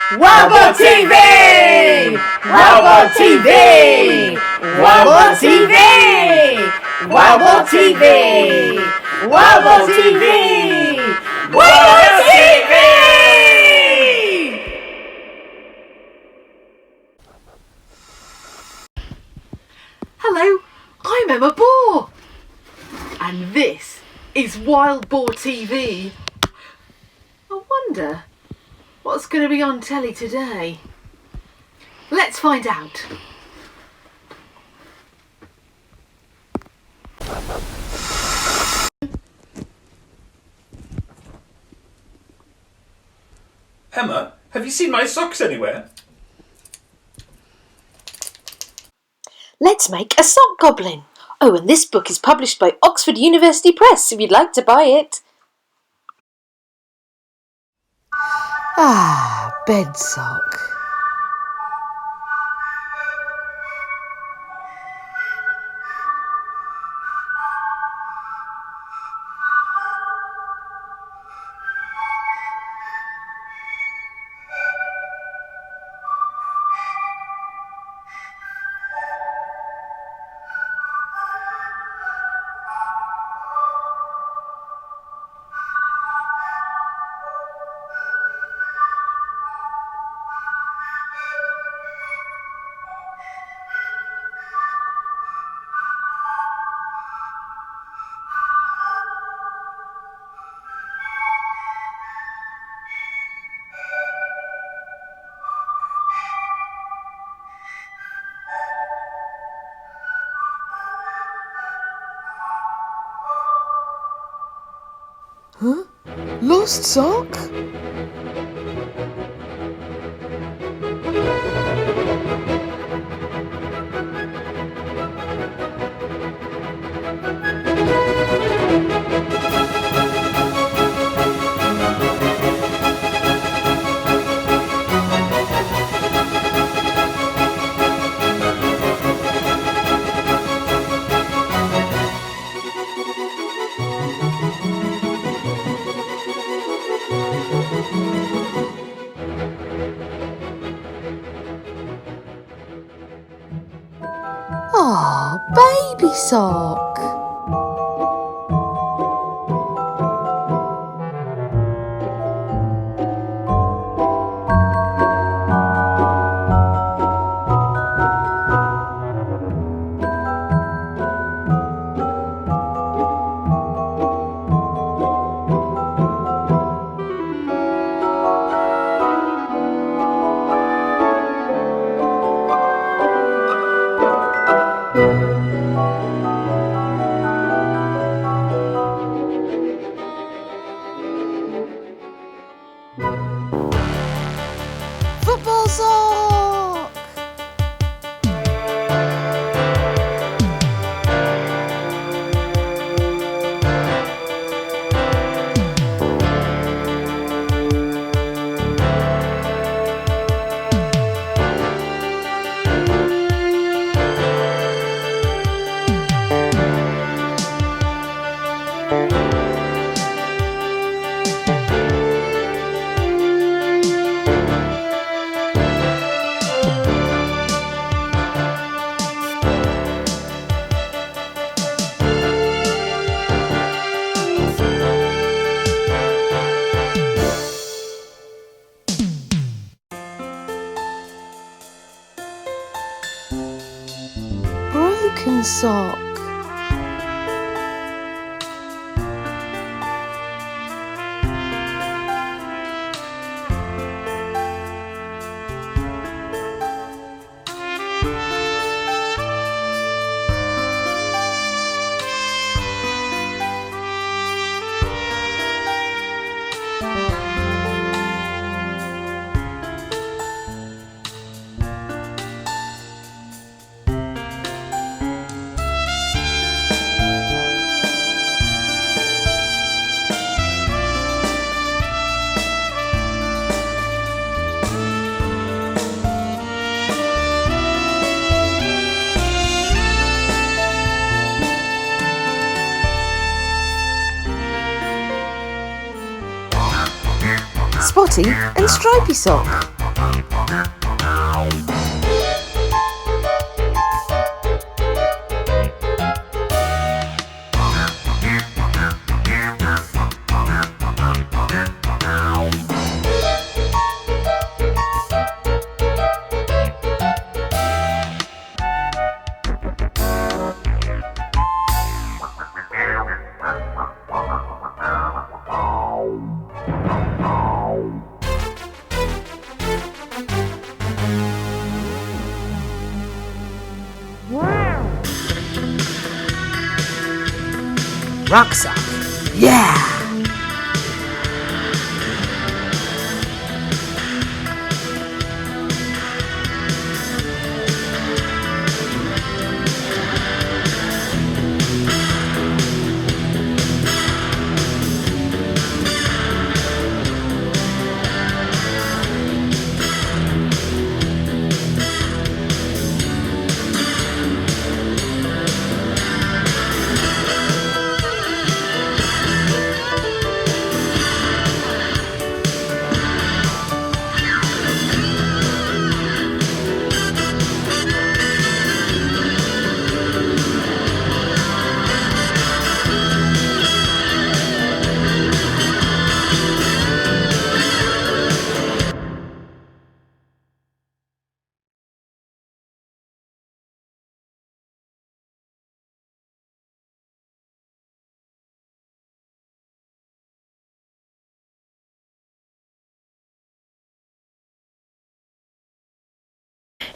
WBTV! WBTV! WBTV! WBTV! WBTV! WBTV! Hello, I'm Emma Boor, and this is Wild Boar TV. I wonder what's going to be on telly today. Let's find out. Emma, have you seen my socks anywhere? Let's make a sock goblin. Oh, and this book is published by Oxford University Press if you'd like to buy it. Bed sock. Huh? Lost sock? Baby sock. Football sock! Broken sock. Spotty and Stripy sock. rucksack. Yeah!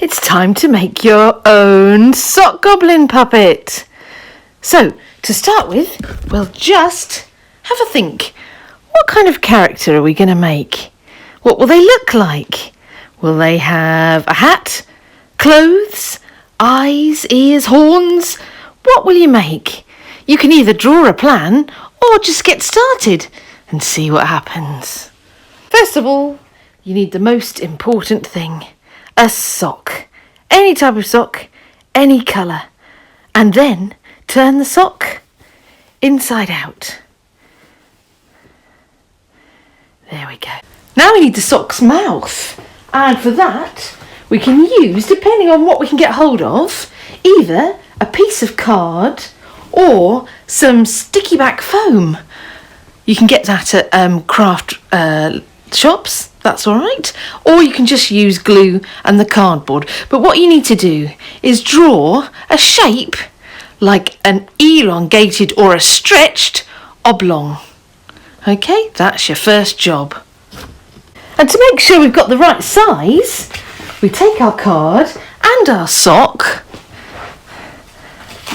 It's time to make your own Sock Goblin puppet. So, to start with, we'll just have a think. What kind of character are we going to make? What will they look like? Will they have a hat, clothes, eyes, ears, horns? What will you make? You can either draw a plan or just get started and see what happens. First of all, you need the most important thing. A sock. Any type of sock, any colour. And then turn the sock inside out. There we go. Now we need the sock's mouth. And for that, we can use, depending on what we can get hold of, either a piece of card or some sticky back foam. You can get that at craft shops. That's all right. Or you can just use glue and the cardboard. But what you need to do is draw a shape like an elongated or a stretched oblong. Okay, that's your first job. And to make sure we've got the right size, we take our card and our sock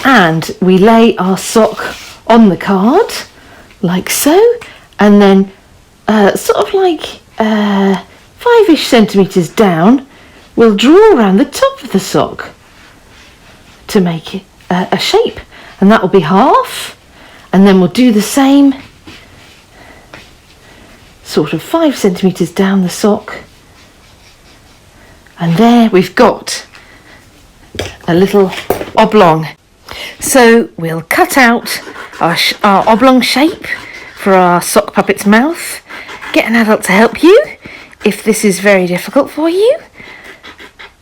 and we lay our sock on the card like so, and then sort of like 5-ish centimetres down, we'll draw around the top of the sock to make it a shape, and that will be half, and then we'll do the same sort of 5 centimetres down the sock, and there we've got a little oblong. So we'll cut out our oblong shape for our sock puppet's mouth. Get an adult to help you if this is very difficult for you.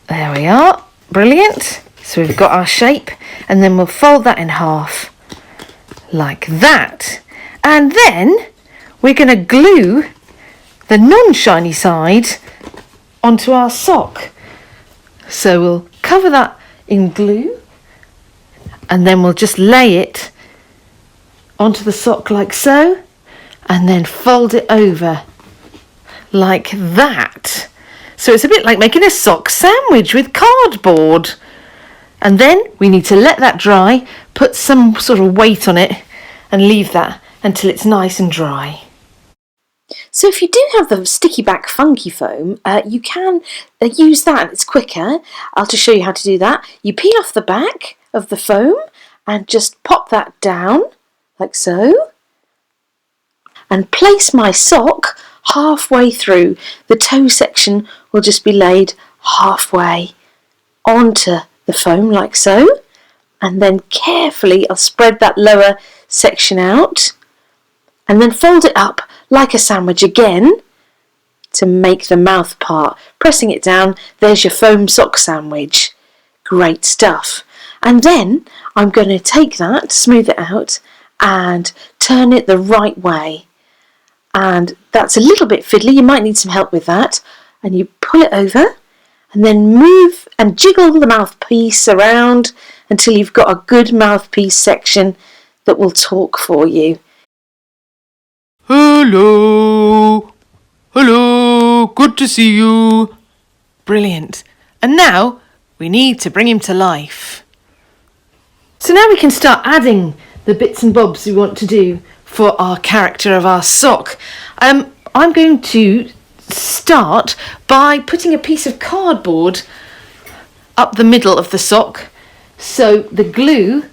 There we are. Brilliant. So we've got our shape, and then we'll fold that in half like that. And then we're going to glue the non-shiny side onto our sock. So we'll cover that in glue, and then we'll just lay it onto the sock like so, and then fold it over like that. So it's a bit like making a sock sandwich with cardboard. And then we need to let that dry, put some sort of weight on it, and leave that until it's nice and dry. So if you do have the sticky back funky foam, you can use that. It's quicker. I'll just show you how to do that. You peel off the back of the foam and just pop that down like so, and place my sock halfway through. The toe section will just be laid halfway onto the foam like so, and then carefully I'll spread that lower section out and then fold it up like a sandwich again to make the mouth part. Pressing it down, there's your foam sock sandwich. Great stuff. And then I'm going to take that, smooth it out, and turn it the right way. And that's a little bit fiddly, you might need some help with that. And you pull it over and then move and jiggle the mouthpiece around until you've got a good mouthpiece section that will talk for you. Hello, hello, good to see you. Brilliant. And now we need to bring him to life. So now we can start adding the bits and bobs we want to do for our character of our sock. I'm going to start by putting a piece of cardboard up the middle of the sock so the glue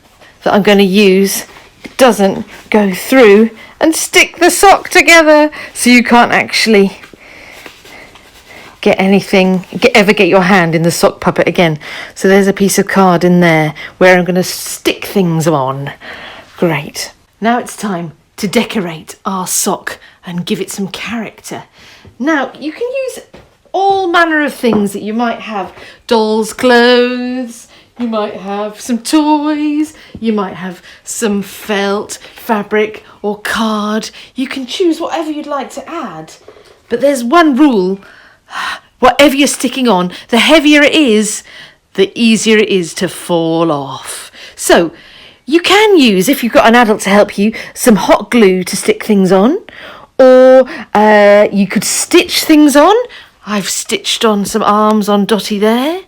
that I'm going to use doesn't go through and stick the sock together, so you can't actually ever get your hand in the sock puppet again. So there's a piece of card in there where I'm going to stick things on. Great. Now it's time to decorate our sock and give it some character. Now you can use all manner of things that you might have. Dolls' clothes, you might have some toys, you might have some felt, fabric or card. You can choose whatever you'd like to add. But there's one rule. Whatever you're sticking on, the heavier it is, the easier it is to fall off. So you can use, if you've got an adult to help you, some hot glue to stick things on, or you could stitch things on. I've stitched on some arms on Dotty there.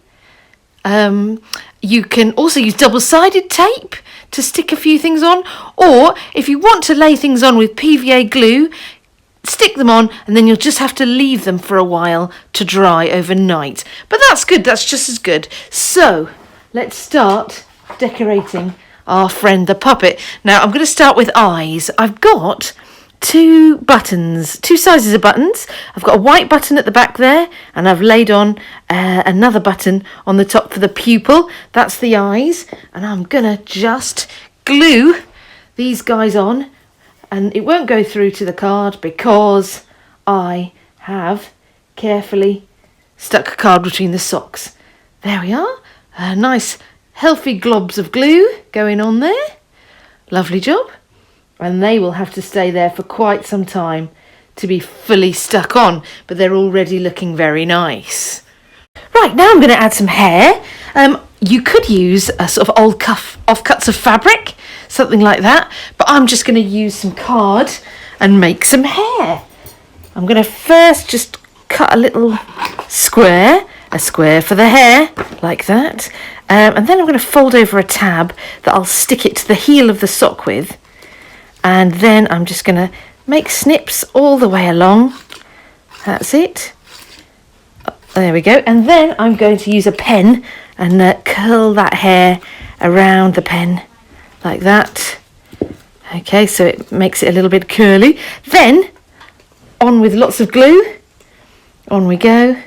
You can also use double-sided tape to stick a few things on, or if you want to lay things on with PVA glue, stick them on and then you'll just have to leave them for a while to dry overnight. But that's good, that's just as good. So let's start decorating our friend the puppet. Now I'm going to start with eyes. I've got two sizes of buttons. I've got a white button at the back there, and I've laid on another button on the top for the pupil. That's the eyes, and I'm gonna just glue these guys on, and it won't go through to the card because I have carefully stuck a card between the socks. There we are. Nice healthy globs of glue going on there. Lovely job. And they will have to stay there for quite some time to be fully stuck on, but they're already looking very nice. Right, now I'm going to add some hair. You could use a sort of old offcuts of fabric, something like that, but I'm just going to use some card and make some hair. I'm going to first just cut a little square, a square for the hair, like that, and then I'm going to fold over a tab that I'll stick it to the heel of the sock with. And then I'm just going to make snips all the way along. That's it. There we go. And then I'm going to use a pen and curl that hair around the pen like that. Okay, so it makes it a little bit curly. Then on with lots of glue. On we go.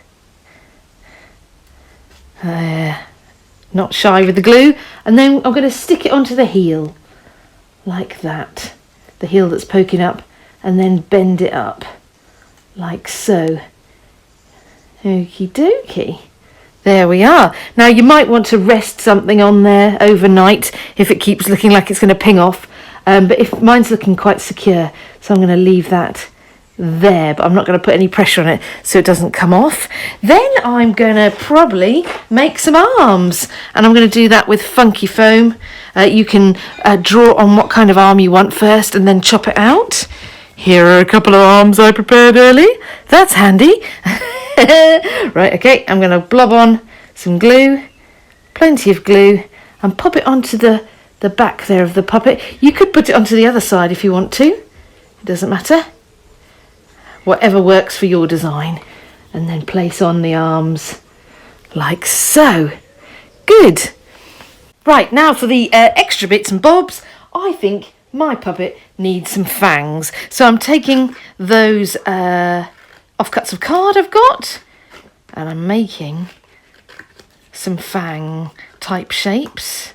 Not shy with the glue. And then I'm going to stick it onto the heel like that. The heel that's poking up, and then bend it up like so. Okie dokie. There we are. Now you might want to rest something on there overnight if it keeps looking like it's going to ping off, but if mine's looking quite secure, so I'm going to leave that there, but I'm not going to put any pressure on it so it doesn't come off. Then I'm going to probably make some arms, and I'm going to do that with funky foam. You can draw on what kind of arm you want first and then chop it out. Here are a couple of arms I prepared early. That's handy. Right, okay, I'm going to blob on some glue, plenty of glue, and pop it onto the back there of the puppet. You could put it onto the other side if you want to. It doesn't matter. Whatever works for your design. And then place on the arms like so. Good. Right, now for the extra bits and bobs. I think my puppet needs some fangs. So I'm taking those offcuts of card I've got, and I'm making some fang type shapes.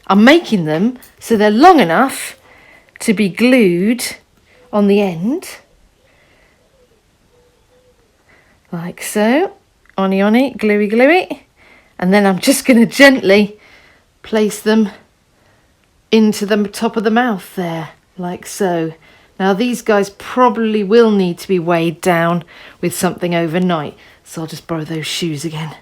I'm making them so they're long enough to be glued on the end. Like so. Onni, gluey. And then I'm just going to gently place them into the top of the mouth there, like so. Now these guys probably will need to be weighed down with something overnight, so I'll just borrow those shoes again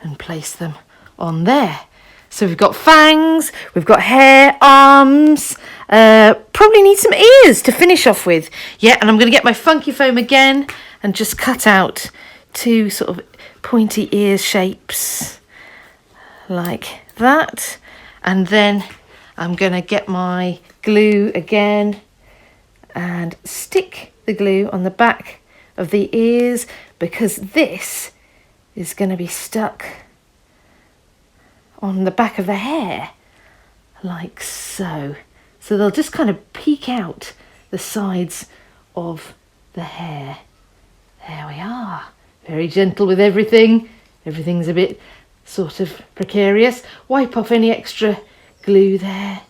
and place them on there. So we've got fangs, we've got hair, arms, probably need some ears to finish off with. Yeah, and I'm going to get my funky foam again and just cut out two sort of pointy ear shapes like that. And then I'm going to get my glue again and stick the glue on the back of the ears, because this is going to be stuck on the back of the hair, like so. So they'll just kind of peek out the sides of the hair. There we are. Very gentle with everything. Everything's a bit sort of precarious. Wipe off any extra glue there.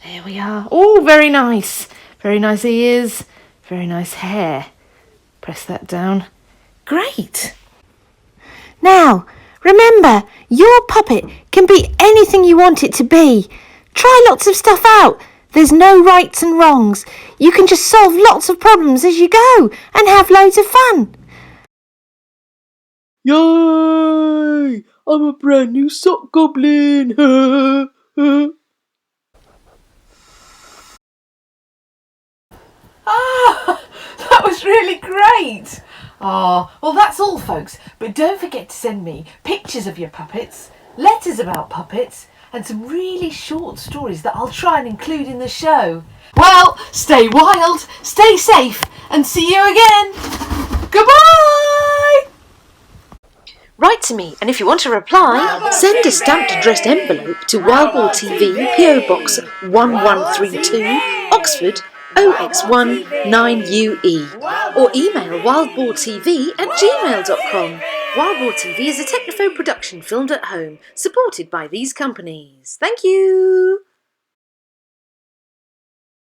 There we are. Oh, very nice. Very nice ears. Very nice hair. Press that down. Great. Now, remember, your puppet can be anything you want it to be. Try lots of stuff out. There's no rights and wrongs. You can just solve lots of problems as you go and have loads of fun. Yay! I'm a brand new Sock Goblin! Ah, that was really great. Ah, well, that's all, folks. But don't forget to send me pictures of your puppets, letters about puppets, and some really short stories that I'll try and include in the show. Well, stay wild, stay safe, and see you again. Goodbye! Write to me, and if you want to reply, send a stamped addressed envelope to Wild Boar TV, PO Box 1132, Oxford OX1 9UE, or email wildboartv@gmail.com. Wild Boar TV is a Technophone production filmed at home, supported by these companies. Thank you!